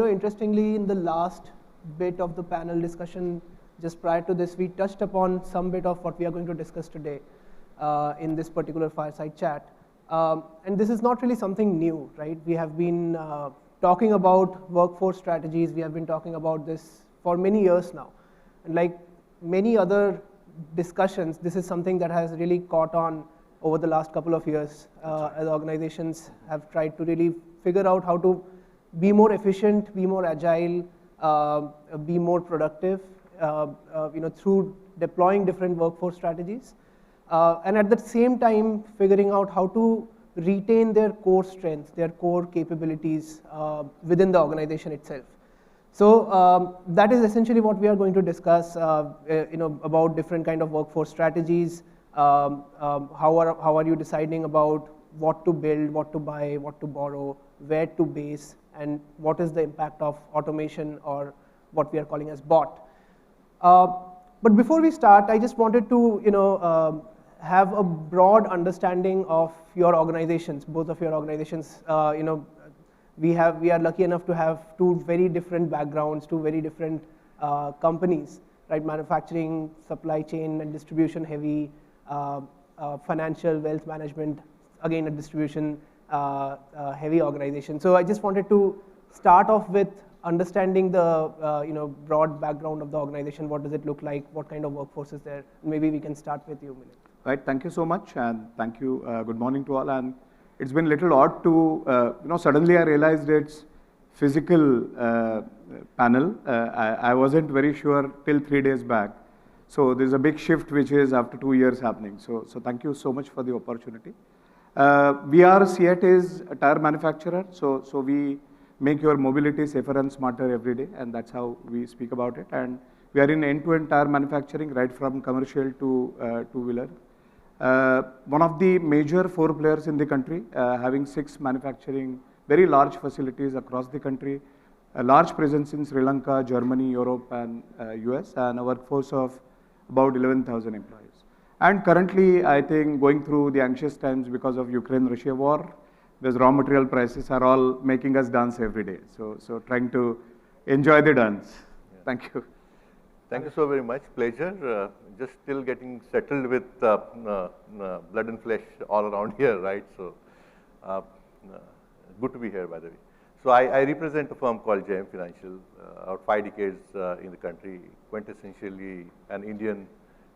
interestingly, in the last bit of the panel discussion, just prior to this, we touched upon some bit of what we are going to discuss today in this particular fireside chat. And this is not really something new, right? We have been talking about workforce strategies. We have been talking about this for many years now. And like many other discussions, this is something that has really caught on over the last couple of years as organizations have tried to really figure out how to be more efficient, be more agile, be more productive, through deploying different workforce strategies. And at the same time, figuring out how to retain their core strengths, their core capabilities within the organization itself. So that is essentially what we are going to discuss, about different kind of workforce strategies. How are you deciding about what to build, what to buy, what to borrow, where to base, and what is the impact of automation or what we are calling as bot. But before we start, I just wanted to have a broad understanding of your organizations, both of your organizations. We are lucky enough to have two very different backgrounds, two very different companies, right? Manufacturing, supply chain, and distribution heavy, financial, wealth management, again a distribution heavy organization. So I just wanted to start off with understanding the broad background of the organization. What does it look like? What kind of workforce is there? Maybe we can start with you, Milind. Right. Thank you so much, and thank you. Good morning to all. And it's been a little odd to suddenly I realized it's physical panel. I wasn't very sure till 3 days back. So there's a big shift which is after 2 years happening. So thank you so much for the opportunity. We are CEAT is a tire manufacturer. So we make your mobility safer and smarter every day, and that's how we speak about it. And we are in end-to-end tire manufacturing, right from commercial to two-wheeler. One of the major 4 players in the country, having 6 manufacturing, very large facilities across the country, a large presence in Sri Lanka, Germany, Europe, and US, and a workforce of about 11,000 employees. And currently, I think going through the anxious times because of Ukraine-Russia war, those raw material prices are all making us dance every day. So trying to enjoy the dance. Yeah. Thank you. Thank you so very much. Pleasure. Just still getting settled with blood and flesh all around here, right? So good to be here, by the way. So I represent a firm called JM Financial, about 5 decades in the country, quintessentially an Indian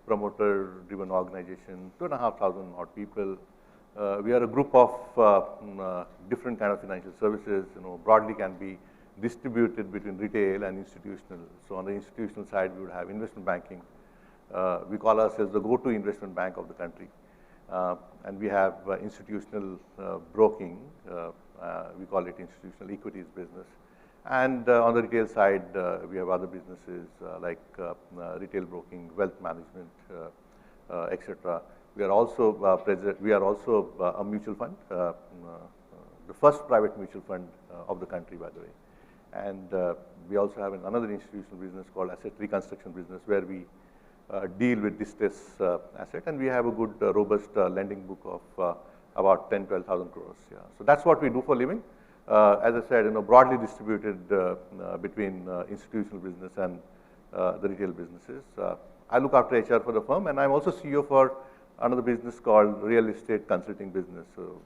promoter-driven organization, 2,500 odd people. We are a group of different kind of financial services, broadly can be distributed between retail and institutional. So on the institutional side, we would have investment banking. We call ourselves the go-to investment bank of the country. And we have institutional broking. We call it institutional equities business. And on the retail side, we have other businesses like retail broking, wealth management, etc. We are also a mutual fund, the first private mutual fund of the country, by the way. And we also have another institutional business called asset reconstruction business, where we deal with distressed asset, and we have a good, robust lending book of about 10,000-12,000 crores. Yeah. So that's what we do for a living. As I said, broadly distributed between institutional business and the retail businesses. I look after HR for the firm, and I'm also CEO for another business called real estate consulting business. So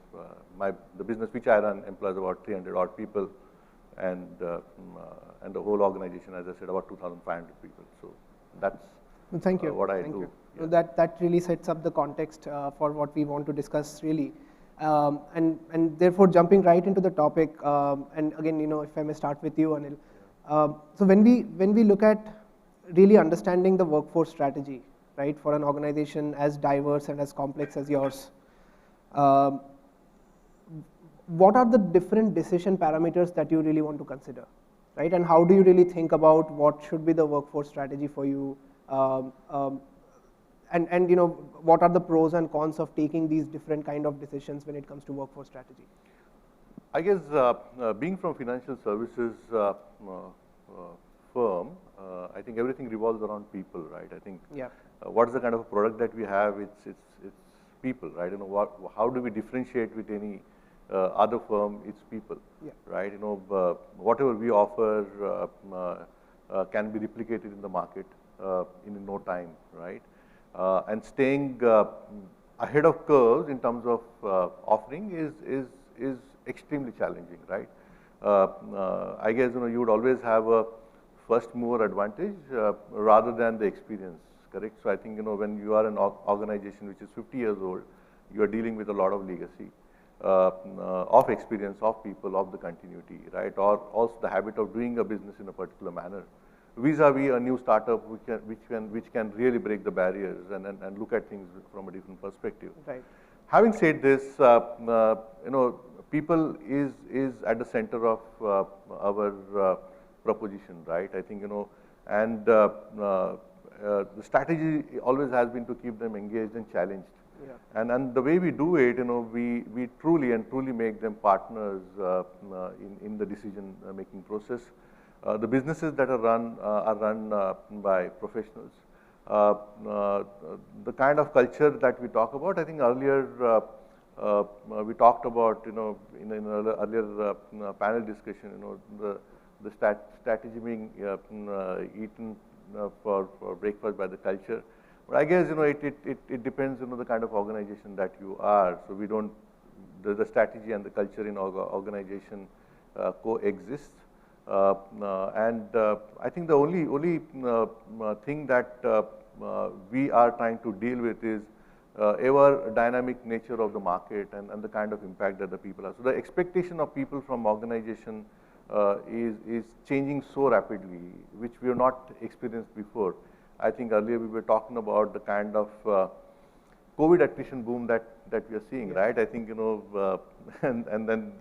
the business which I run employs about 300 odd people, and the whole organization, as I said, about 2,500 people. So that's Thank you. What I Thank do. You. Yeah. That really sets up the context for what we want to discuss, really. And therefore, jumping right into the topic, and again, if I may start with you, Anil. So when we look at really understanding the workforce strategy, right, for an organization as diverse and as complex as yours, what are the different decision parameters that you really want to consider, right? And how do you really think about what should be the workforce strategy for you? And what are the pros and cons of taking these different kind of decisions when it comes to workforce strategy? I guess being from financial services firm, I think everything revolves around people, right? I think what is the kind of product that we have? It's people, right? How do we differentiate with any other firm, it's people, right? You know, whatever we offer can be replicated in the market in no time, right? And staying ahead of curves in terms of offering is extremely challenging, right? I guess, you know, you would always have a first mover advantage rather than the experience, correct? So I think, you know, when you are an organization which is 50 years old, you are dealing with a lot of legacy of experience, of people, of the continuity, right? Or also the habit of doing a business in a particular manner. Vis-a-vis a new startup which can really break the barriers and look at things from a different perspective. Right. Having said this, you know, people is at the center of our proposition, right? I think, you know, and the strategy always has been to keep them engaged and challenged. Yeah. And the way we do it, you know, we truly make them partners in the decision making process. The businesses that are run by professionals. The kind of culture that we talk about, I think earlier we talked about, you know, in an earlier panel discussion, you know, the strategy being eaten for breakfast by the culture. But I guess, you know, it depends, you know, the kind of organization that you are. So we don't, the strategy and the culture in our organization coexist. I think the only thing that we are trying to deal with is ever dynamic nature of the market and the kind of impact that the people are. So the expectation of people from organization is changing so rapidly, which we have not experienced before. I think earlier we were talking about the kind of COVID attrition boom that we are seeing, right? I think, you know, and then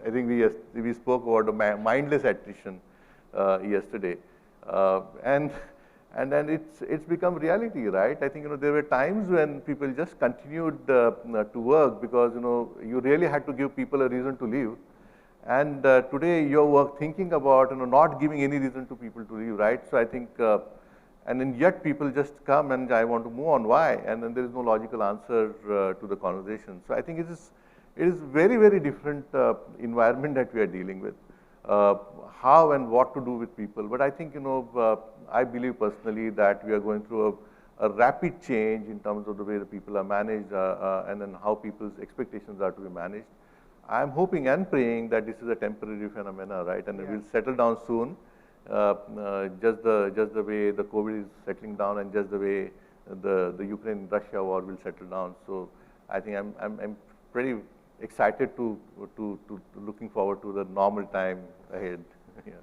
I think we spoke about the mindless attrition yesterday, and then it's become reality, right? I think, you know, there were times when people just continued to work because, you know, you really had to give people a reason to leave, and today you're thinking about, you know, not giving any reason to people to leave, right? So I think. And then yet people just come and I want to move on. Why? And then there is no logical answer to the conversation. So I think it is very, very different environment that we are dealing with. How and what to do with people. But I think, you know, I believe personally that we are going through a rapid change in terms of the way the people are managed and then how people's expectations are to be managed. I'm hoping and praying that this is a temporary phenomena, right? And it will settle down soon. Just the way the COVID is settling down and just the way the Ukraine-Russia war will settle down. So I think I'm pretty excited to looking forward to the normal time ahead. Yeah.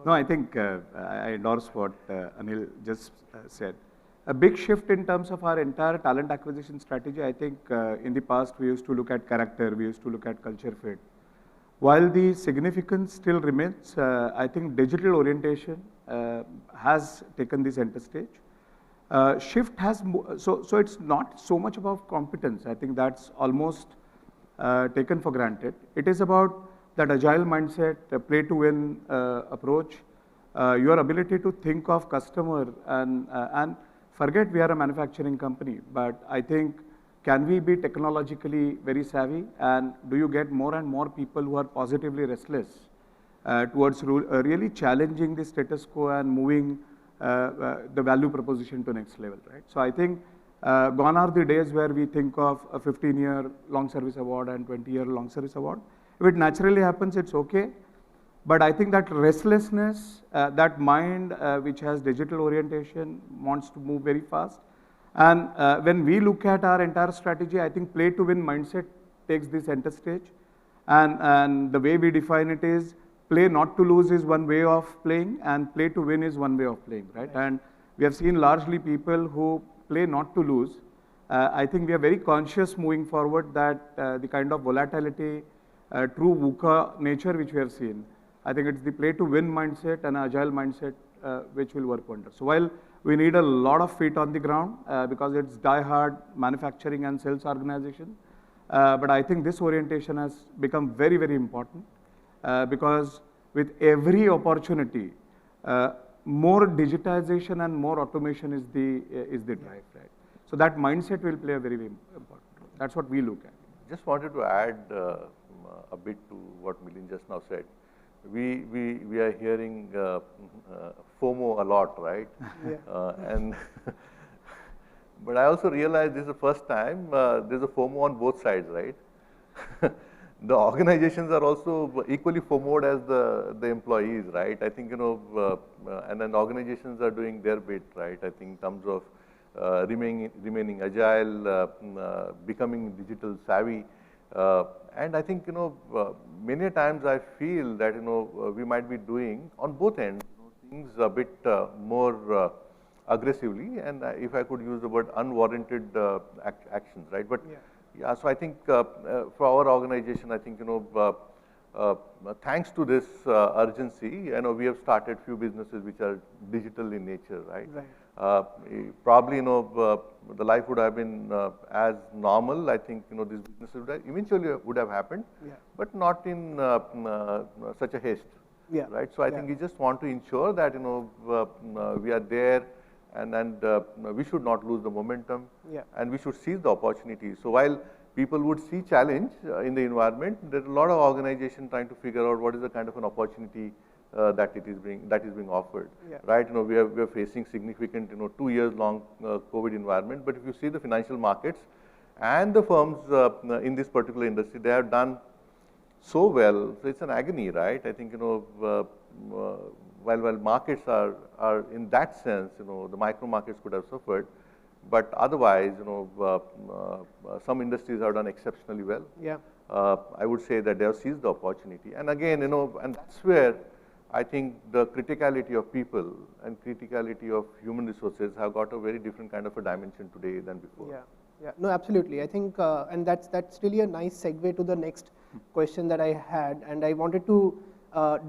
No, I think I endorse what Anil just said. A big shift in terms of our entire talent acquisition strategy. I think in the past we used to look at character, we used to look at culture fit. While the significance still remains, I think digital orientation has taken the center stage. Shift has, so it's not so much about competence. I think that's almost taken for granted. It is about that agile mindset, play to win approach, your ability to think of customer and forget we are a manufacturing company, but I think can we be technologically very savvy, and do you get more and more people who are positively restless towards really challenging the status quo and moving the value proposition to next level, right? So I think gone are the days where we think of a 15-year long service award and 20-year long service award. If it naturally happens, it's okay. But I think that restlessness, that mind which has digital orientation wants to move very fast. And when we look at our entire strategy, I think play to win mindset takes the center stage. And the way we define it is play not to lose is one way of playing and play to win is one way of playing, right? And we have seen largely people who play not to lose. I think we are very conscious moving forward that the kind of volatility, true VUCA nature which we have seen, I think it's the play to win mindset and agile mindset which will work wonders. So while we need a lot of feet on the ground because it's die-hard manufacturing and sales organization. But I think this orientation has become very, very important because with every opportunity, more digitization and more automation is the drive, right? So that mindset will play a very, very important role. That's what we look at. just wanted to add a bit to what Milind just now said. We are hearing FOMO a lot, right? And but I also realized this is the first time there's a FOMO on both sides, right? The organizations are also equally FOMO'd as the employees, right? I think, and then organizations are doing their bit, right? I think in terms of remaining agile, becoming digital savvy. And I think, many times I feel that, we might be doing on both ends things a bit more aggressively, and if I could use the word unwarranted actions, right? But yeah, so I think for our organization, I think, thanks to this urgency, we have started few businesses which are digital in nature, right? Probably, the life would have been as normal. I think, these businesses eventually would have happened, but not in such a haste, right? So I think we just want to ensure that, we are there, and we should not lose the momentum, and we should seize the opportunity. So while people would see challenge in the environment, there's a lot of organization trying to figure out what is the kind of an opportunity that is being offered, right? We are facing significant, 2 years long COVID environment. But if you see the financial markets and the firms in this particular industry, they have done so well. So it's an agony, right? I think, while markets are in that sense, the micro markets could have suffered, but otherwise, some industries have done exceptionally well. I would say that they have seized the opportunity. And again, and that's where I think the criticality of people and criticality of human resources have got a very different kind of a dimension today than before. No, absolutely. I think, and that's really a nice segue to the next question that I had, and I wanted to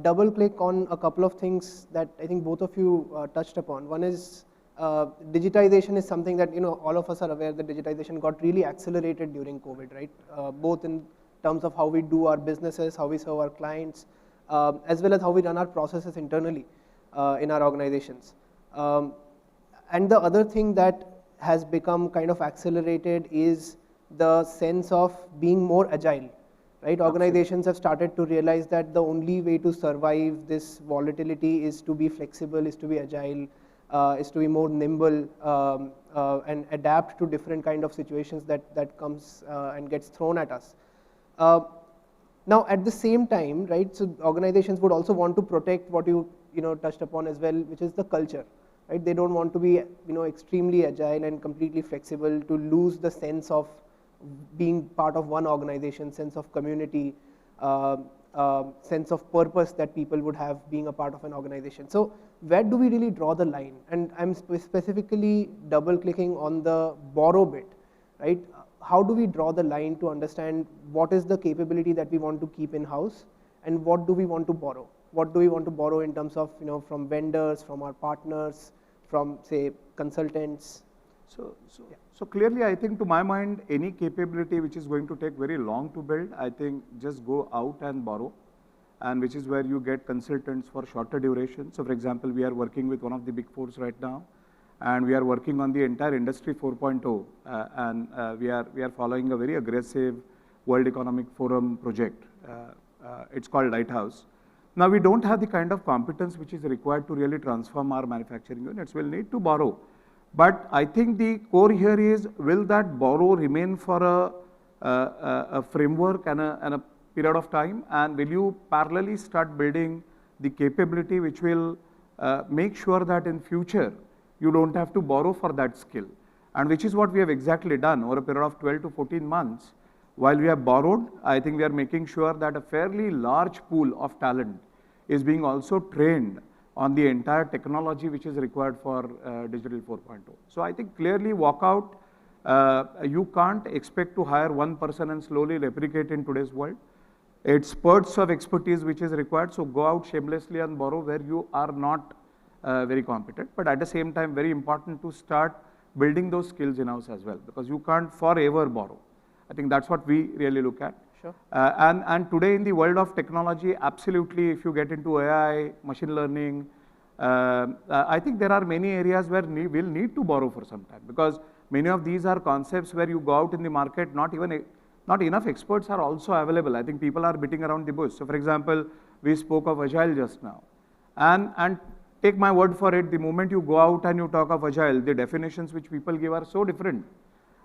double click on a couple of things that I think both of you touched upon. One is digitization is something that, all of us are aware that digitization got really accelerated during COVID, right? Both in terms of how we do our businesses, how we serve our clients, as well as how we run our processes internally in our organizations. And the other thing that has become kind of accelerated is the sense of being more agile, right? Organizations have started to realize that the only way to survive this volatility is to be flexible, is to be agile, is to be more nimble, and adapt to different kind of situations that comes and gets thrown at us. Now, at the same time, right, so organizations would also want to protect what you touched upon as well, which is the culture, right? They don't want to be extremely agile and completely flexible, to lose the sense of being part of one organization, sense of community, sense of purpose that people would have being a part of an organization. So where do we really draw the line? And I'm specifically double clicking on the borrow bit, right? How do we draw the line to understand what is the capability that we want to keep in-house, and what do we want to borrow? What do we want to borrow in terms of, from vendors, from our partners, from, say, consultants? So clearly, I think, to my mind, any capability which is going to take very long to build, I think just go out and borrow, and which is where you get consultants for shorter duration. So for example, we are working with one of the big fours right now, and we are working on the entire industry 4.0, and we are following a very aggressive World Economic Forum project. It's called Lighthouse. Now, we don't have the kind of competence which is required to really transform our manufacturing units. We'll need to borrow. But I think the core here is, will that borrow remain for a framework and a period of time, and will you parallelly start building the capability which will make sure that in future you don't have to borrow for that skill, and which is what we have exactly done over a period of 12 to 14 months. While we have borrowed, I think we are making sure that a fairly large pool of talent is being also trained on the entire technology which is required for Digital 4.0. So I think clearly walk out, you can't expect to hire one person and slowly replicate in today's world. It's spurts of expertise which is required, so go out shamelessly and borrow where you are not very competent, but at the same time, very important to start building those skills in-house as well, because you can't forever borrow. I think that's what we really look at. Sure. And today in the world of technology, absolutely, if you get into AI, machine learning, I think there are many areas where we'll need to borrow for some time, because many of these are concepts where you go out in the market, not even not enough experts are also available. I think people are beating around the bush. So for example, we spoke of Agile just now. And take my word for it, the moment you go out and you talk of Agile, the definitions which people give are so different.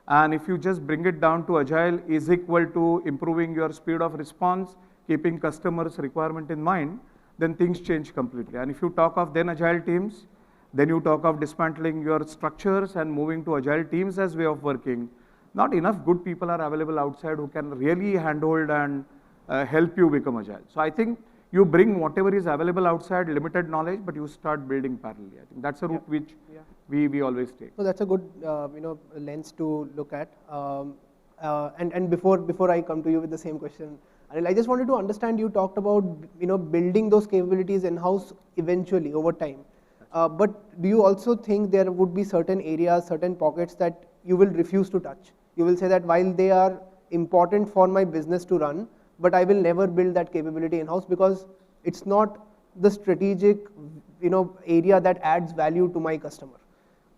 And if you just bring it down to Agile is equal to improving your speed of response, keeping customers' requirement in mind, then things change completely. And if you talk of then Agile teams, then you talk of dismantling your structures and moving to Agile teams as way of working. Not enough good people are available outside who can really handhold and help you become Agile. So I think you bring whatever is available outside, limited knowledge, but you start building parallelly. I think that's a route which we always take. So that's a good lens to look at. And before I come to you with the same question, Anil, I just wanted to understand, you talked about building those capabilities in-house eventually over time. But do you also think there would be certain areas, certain pockets that you will refuse to touch? You will say that while they are important for my business to run, but I will never build that capability in-house because it's not the strategic area that adds value to my customer.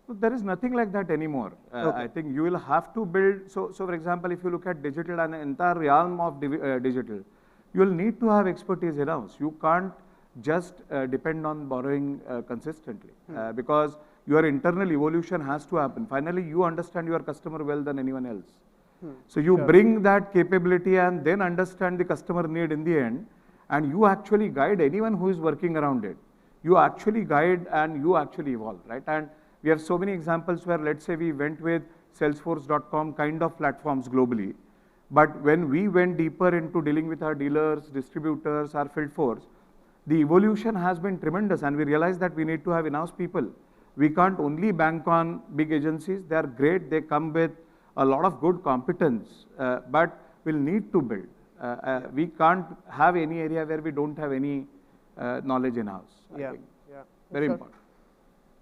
There is nothing like that anymore. Okay. I think you will have to build, so for example, if you look at digital and the entire realm of digital, you will need to have expertise in-house. You can't just depend on borrowing consistently because your internal evolution has to happen. Finally, you understand your customer well than anyone else. So you bring that capability and then understand the customer need in the end, and you actually guide anyone who is working around it. You actually guide and you actually evolve, right? And we have so many examples where, let's say, we went with Salesforce.com kind of platforms globally, but when we went deeper into dealing with our dealers, distributors, our field force, the evolution has been tremendous, and we realized that we need to have in-house people. We can't only bank on big agencies. They are great. They come with a lot of good competence, but we'll need to build. We can't have any area where we don't have any knowledge in-house. Very important.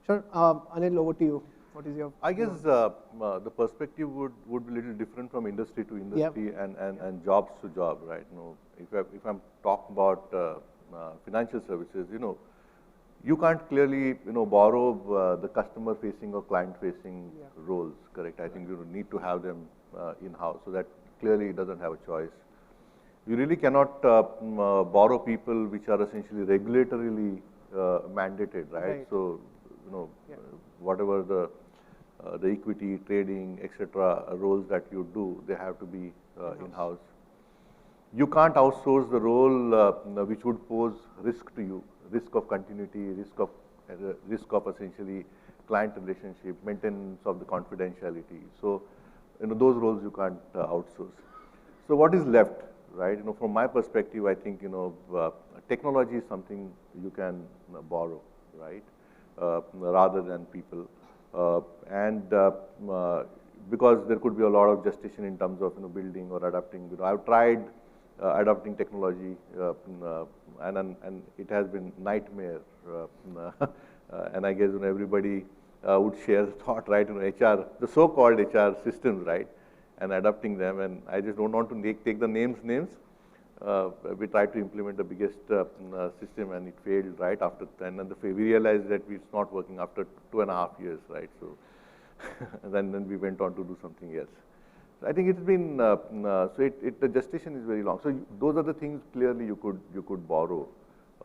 Sure. Anil, over to you. What is your? I guess the perspective would be a little different from industry to industry and jobs to job, right? If I'm talking about financial services, you can't clearly borrow the customer facing or client facing roles, correct? I think you need to have them in-house, so that clearly doesn't have a choice. You really cannot borrow people which are essentially regulatorily mandated, right? So whatever the equity trading, etc. roles that you do, they have to be in-house. You can't outsource the role which would pose risk to you, risk of continuity, risk of essentially client relationship, maintenance of the confidentiality. So those roles you can't outsource. So what is left, right? From my perspective, I think technology is something you can borrow, right? Rather than people, and because there could be a lot of gestation in terms of building or adapting. I've tried adopting technology, and it has been nightmare. And I guess everybody would share the thought, right? HR, the so-called HR systems, right? And adapting them, and I just don't want to take the names. We tried to implement the biggest system, and it failed right after 10. And we realized that it's not working after 2.5 years, right? So, and then we went on to do something else. So I think it's been the gestation is very long. So those are the things clearly you could borrow,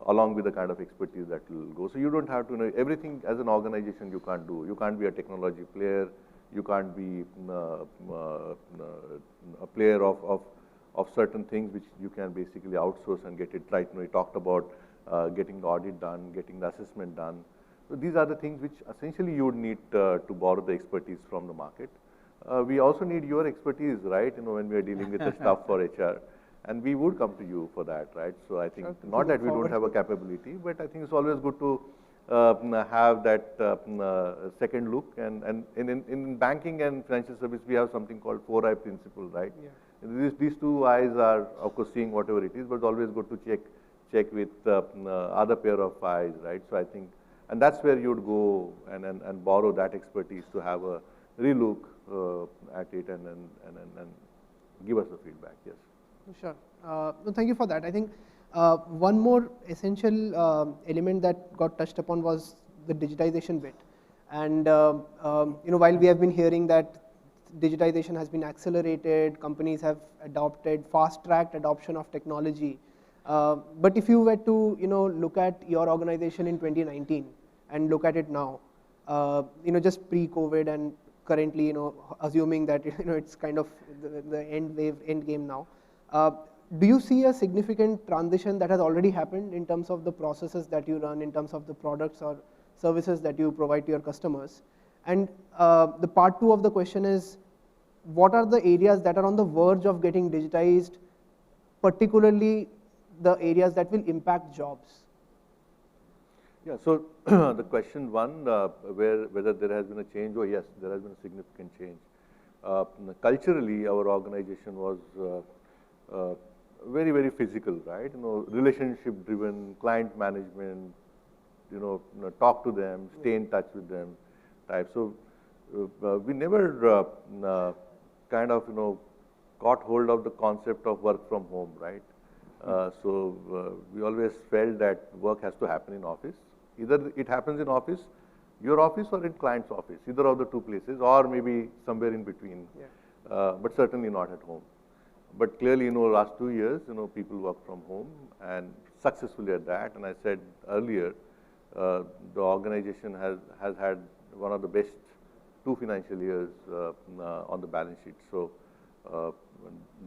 along with the kind of expertise that will go. So you don't have to know everything as an organization. You can't do. You can't be a technology player. You can't be a player of certain things which you can basically outsource and get it right. We talked about getting the audit done, getting the assessment done. So these are the things which essentially you would need to borrow the expertise from the market. We also need your expertise, right? When we are dealing with the stuff for HR, and we would come to you for that, right? So I think not that we don't have a capability, but I think it's always good to have that second look. And in banking and financial service, we have something called 4I principle, right? These two eyes are, of course, seeing whatever it is, but it's always good to check with other pair of eyes, right? So I think, and that's where you'd go and borrow that expertise to have a relook at it and give us the feedback. Yes. Sure. No, thank you for that. I think one more essential element that got touched upon was the digitization bit. And while we have been hearing that digitization has been accelerated, companies have adopted fast-tracked adoption of technology. But if you were to, look at your organization in 2019 and look at it now, just pre-COVID and currently, assuming that, it's kind of the end game now, do you see a significant transition that has already happened in terms of the processes that you run, in terms of the products or services that you provide to your customers? And the part 2 of the question is, what are the areas that are on the verge of getting digitized, particularly the areas that will impact jobs? Yeah, so the question 1, whether there has been a change, oh yes, there has been a significant change. Culturally, our organization was very, very physical, right? Relationship driven, client management, talk to them, stay in touch with them type. So we never kind of, caught hold of the concept of work from home, right? So we always felt that work has to happen in office. Either it happens in office, your office, or in client's office, either of the 2 places, or maybe somewhere in between, but certainly not at home. But clearly, last 2 years, people work from home and successfully at that. And I said earlier, the organization has had one of the best 2 financial years on the balance sheet. So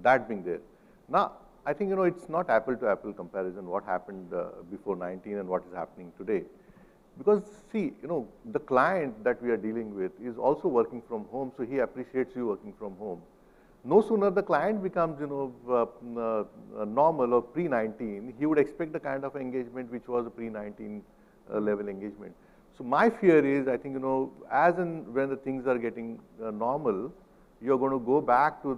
that being there. Now, I think, it's not apple to apple comparison what happened before 19 and what is happening today. Because see, the client that we are dealing with is also working from home, so he appreciates you working from home. No sooner the client becomes, normal or pre-19, he would expect the kind of engagement which was a pre-19 level engagement. So my fear is, I think, as and when the things are getting normal, you're going to go back to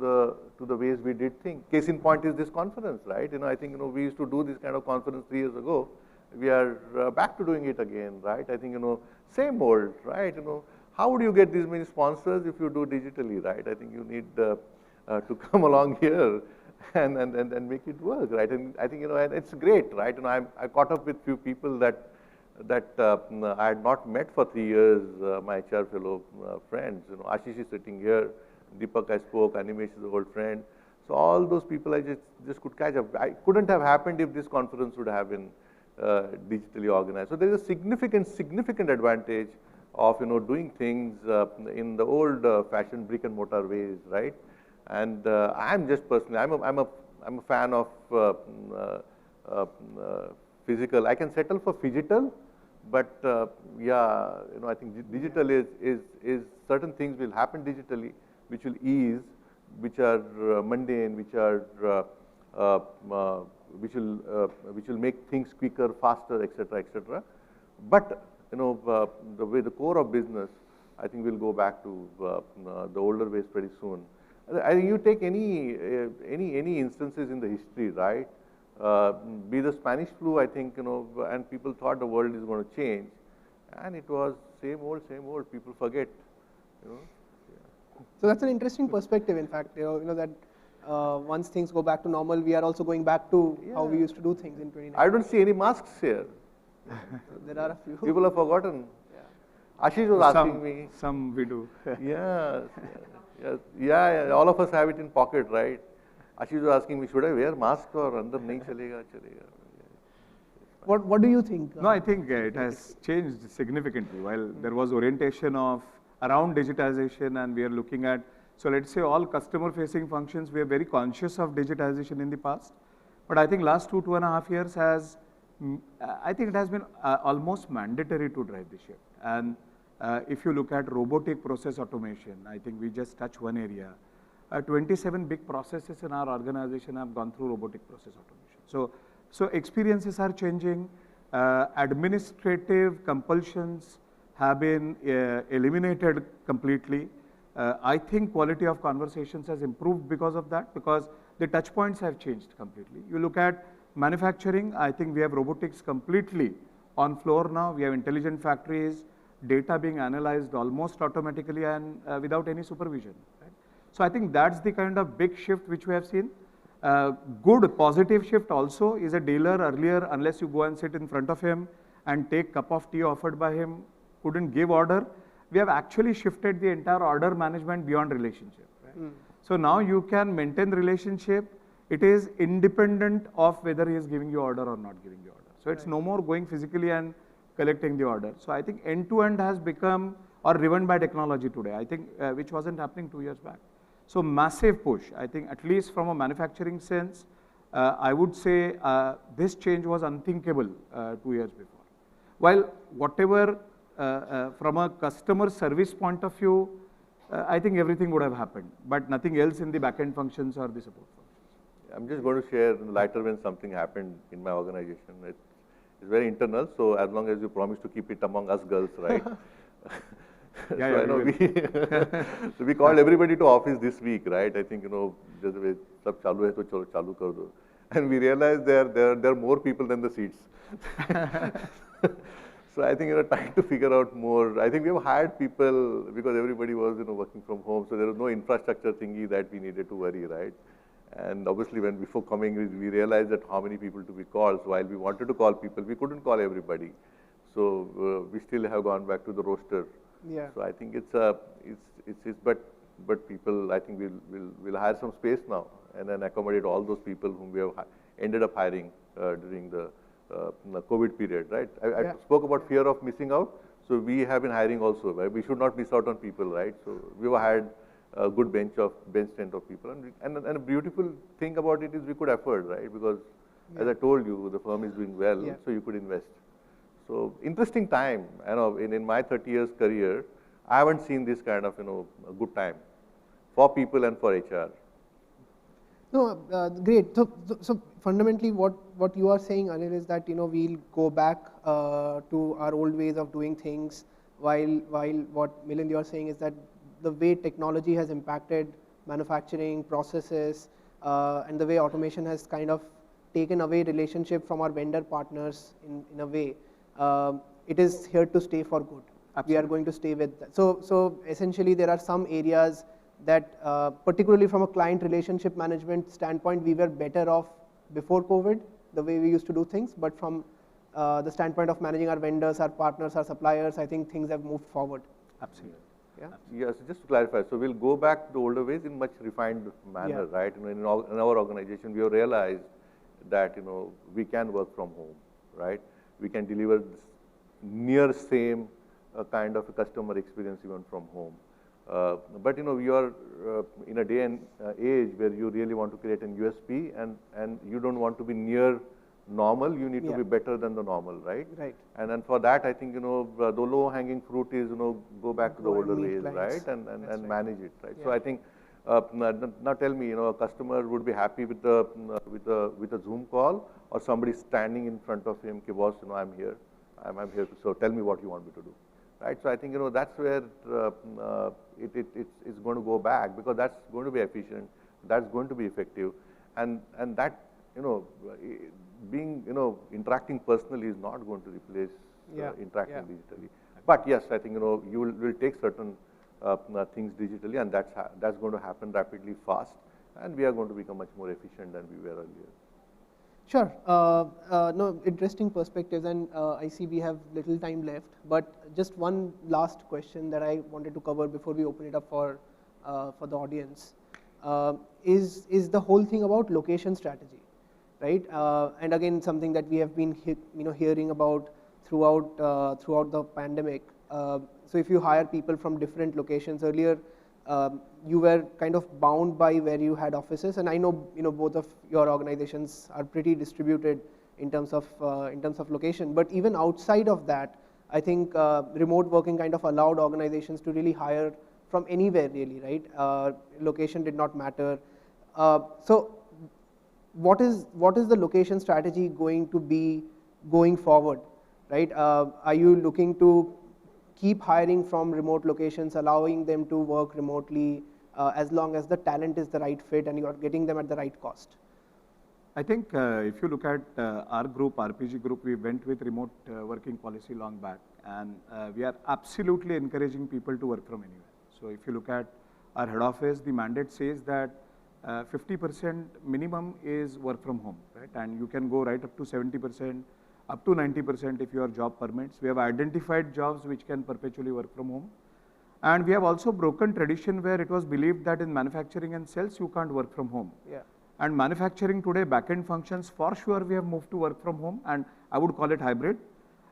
the ways we did things. Case in point is this conference, right? I think, we used to do this kind of conference 3 years ago. We are back to doing it again, right? I think, same old, right? How would you get these many sponsors if you do digitally, right? I think you need to come along here and make it work, right? And I think, and it's great, right? I caught up with few people that I had not met for 3 years, my HR fellow friends. Ashish is sitting here, Deepak I spoke, Animesh is an old friend. So all those people I just could catch up. I couldn't have happened if this conference would have been digitally organized. So there is a significant advantage of doing things in the old fashioned brick and mortar ways, right? And I'm just personally, I'm a fan of physical. I can settle for phygital, but yeah, I think digital is certain things will happen digitally, which will ease, which are mundane, which will make things quicker, faster, etc., etc. But the way the core of business, I think we'll go back to the older ways pretty soon. I think you take any instances in the history, right? Be the Spanish flu, I think, and people thought the world is going to change, and it was same old. People forget, So that's an interesting perspective. In fact, that once things go back to normal, we are also going back to how we used to do things in 2019. I don't see any masks here. There are a few. People have forgotten. Ashish was asking me. Some we do. Yeah. All of us have it in pocket, right? Ashish was asking me, should I wear mask or andar nahi chalega? What do you think? No, I think it has changed significantly. While there was orientation of around digitization, and we are looking at, so let's say all customer facing functions, we are very conscious of digitization in the past. But I think last 2.5 years has, I think it has been almost mandatory to drive the shift. And if you look at robotic process automation, I think we just touch one area. 27 big processes in our organization have gone through robotic process automation. So experiences are changing, administrative compulsions have been eliminated completely. I think quality of conversations has improved because of that, because the touch points have changed completely. You look at manufacturing, I think we have robotics completely on floor now. We have intelligent factories, data being analyzed almost automatically and without any supervision. Right? So I think that's the kind of big shift which we have seen. Good positive shift also is a dealer earlier, unless you go and sit in front of him and take cup of tea offered by him, couldn't give order. we have actually shifted the entire order management beyond relationship. Right? So now you can maintain the relationship. It is independent of whether he is giving you order or not giving you order. So it's no more going physically and collecting the order. So I think end-to-end has become or driven by technology today, I think, which wasn't happening 2 years back. So massive push, I think, at least from a manufacturing sense, I would say this change was unthinkable 2 years before. While whatever from a customer service point of view, I think everything would have happened, but nothing else in the back-end functions or the support functions. I'm just going to share later when something happened in my organization. It's very internal, so as long as you promise to keep it among us girls, right? Yeah, so I know so we called everybody to office this week, right? I think, just way sab chalu hai to chalo chalu kar do. And we realized there are more people than the seats. So I think, trying to figure out more. I think we have hired people because everybody was, working from home. So there was no infrastructure thingy that we needed to worry, right? And obviously, before coming, we realized that how many people to be called. So while we wanted to call people, we couldn't call everybody. So we still have gone back to the roster. Yeah. So I think but people, I think we'll hire some space now and then accommodate all those people whom we have ended up hiring during the COVID period, right? I spoke about fear of missing out. So we have been hiring also, right? We should not miss out on people, right? So we've hired a good bench strength of people. And a beautiful thing about it is we could afford, right? Because as I told you, the firm is doing well, so you could invest. So interesting time, in my 30 years career, I haven't seen this kind of, a good time for people and for HR. No, great. So fundamentally, what you are saying, Anil, is that we'll go back to our old ways of doing things. While what Milind you are saying is that the way technology has impacted manufacturing processes and the way automation has kind of taken away relationship from our vendor partners in a way, it is here to stay for good. Absolutely. We are going to stay with that. So essentially, there are some areas that particularly from a client relationship management standpoint, we were better off before COVID, the way we used to do things, but from the standpoint of managing our vendors, our partners, our suppliers, I think things have moved forward. Absolutely. Yeah. Yes, just to clarify, so we'll go back to the older ways in much refined manner, right? In our organization, we have realized that we can work from home, right? We can deliver near same kind of a customer experience even from home. But we are in a day and age where you really want to create an USP and you don't want to be near normal, you need to be better than the normal, right? Right. And then for that, I think, the low hanging fruit is, go back to the older ways, clients. right? And manage it, right? So I think, now tell me, a customer would be happy with a Zoom call or somebody standing in front of him, boss, I'm here, I'm here, so tell me what you want me to do. Right, so I think that's where it's going to go back, because that's going to be efficient, that's going to be effective, and that being interacting personally is not going to replace interacting digitally. But yes, I think you will take certain things digitally, and that's going to happen rapidly, fast, and we are going to become much more efficient than we were earlier. Sure. No, interesting perspectives, and I see we have little time left. But just one last question that I wanted to cover before we open it up for the audience is the whole thing about location strategy, right? And again, something that we have been hearing about throughout the pandemic. So if you hire people from different locations earlier, you were kind of bound by where you had offices, and I know both of your organizations are pretty distributed in terms of location. But even outside of that, I think remote working kind of allowed organizations to really hire from anywhere, really, right? Location did not matter. So what is the location strategy going to be going forward, right? Are you looking to keep hiring from remote locations, allowing them to work remotely as long as the talent is the right fit and you are getting them at the right cost? I think if you look at our group, RPG group, we went with remote working policy long back, and we are absolutely encouraging people to work from anywhere. So if you look at our head office, the mandate says that 50% minimum is work from home, right? And you can go right up to 70%, up to 90% if your job permits. We have identified jobs which can perpetually work from home. And we have also broken tradition where it was believed that in manufacturing and sales, you can't work from home. Yeah. And manufacturing today, back-end functions, for sure we have moved to work from home, and I would call it hybrid.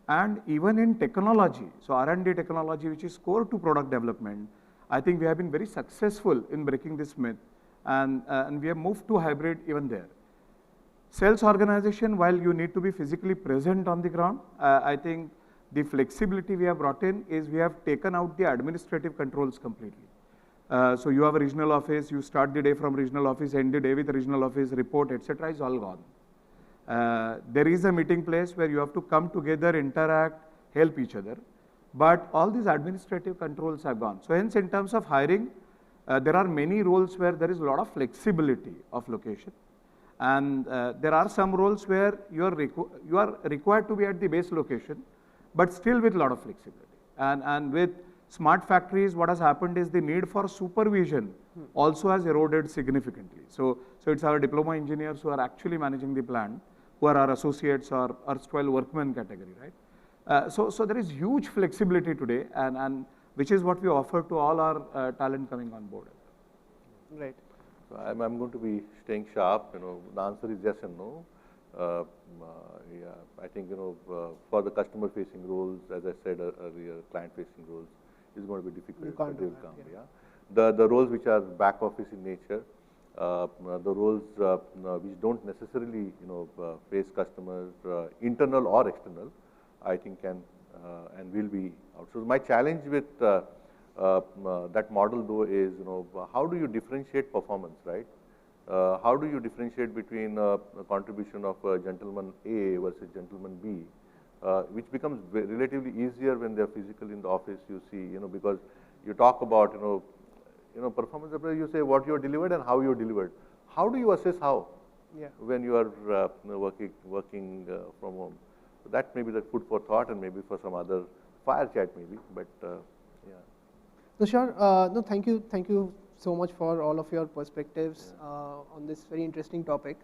And even in technology, so R&D technology, which is core to product development, I think we have been very successful in breaking this myth, and we have moved to hybrid even there. Sales organization, while you need to be physically present on the ground, I think the flexibility we have brought in is we have taken out the administrative controls completely. So you have a regional office, you start the day from regional office, end the day with regional office, report, etc. is all gone. There is a meeting place where you have to come together, interact, help each other. But all these administrative controls have gone. So hence in terms of hiring, there are many roles where there is a lot of flexibility of location. And there are some roles where you are required to be at the base location, but still with a lot of flexibility. And with smart factories, what has happened is the need for supervision also has eroded significantly. So it's our diploma engineers who are actually managing the plant, who are our associates or erstwhile workmen category, right? So there is huge flexibility today, and which is what we offer to all our talent coming on board. Right. So I'm going to be staying sharp. The answer is yes and no. Yeah, I think for the customer-facing roles, as I said earlier, client-facing roles is going to be difficult. They will come. Yeah. The roles which are back office in nature, the roles which don't necessarily face customers, internal or external, I think can and will be out. So my challenge with that model though is how do you differentiate performance, right? How do you differentiate between a contribution of gentleman A versus gentleman B, which becomes relatively easier when they're physically in the office, you see, because you talk about, performance, you say what you delivered and how you delivered. How do you assess how? Yeah. When you are working from home? So that may be the food for thought, and maybe for some other fire chat maybe, but yeah. No, sure. No, thank you so much for all of your perspectives on this very interesting topic.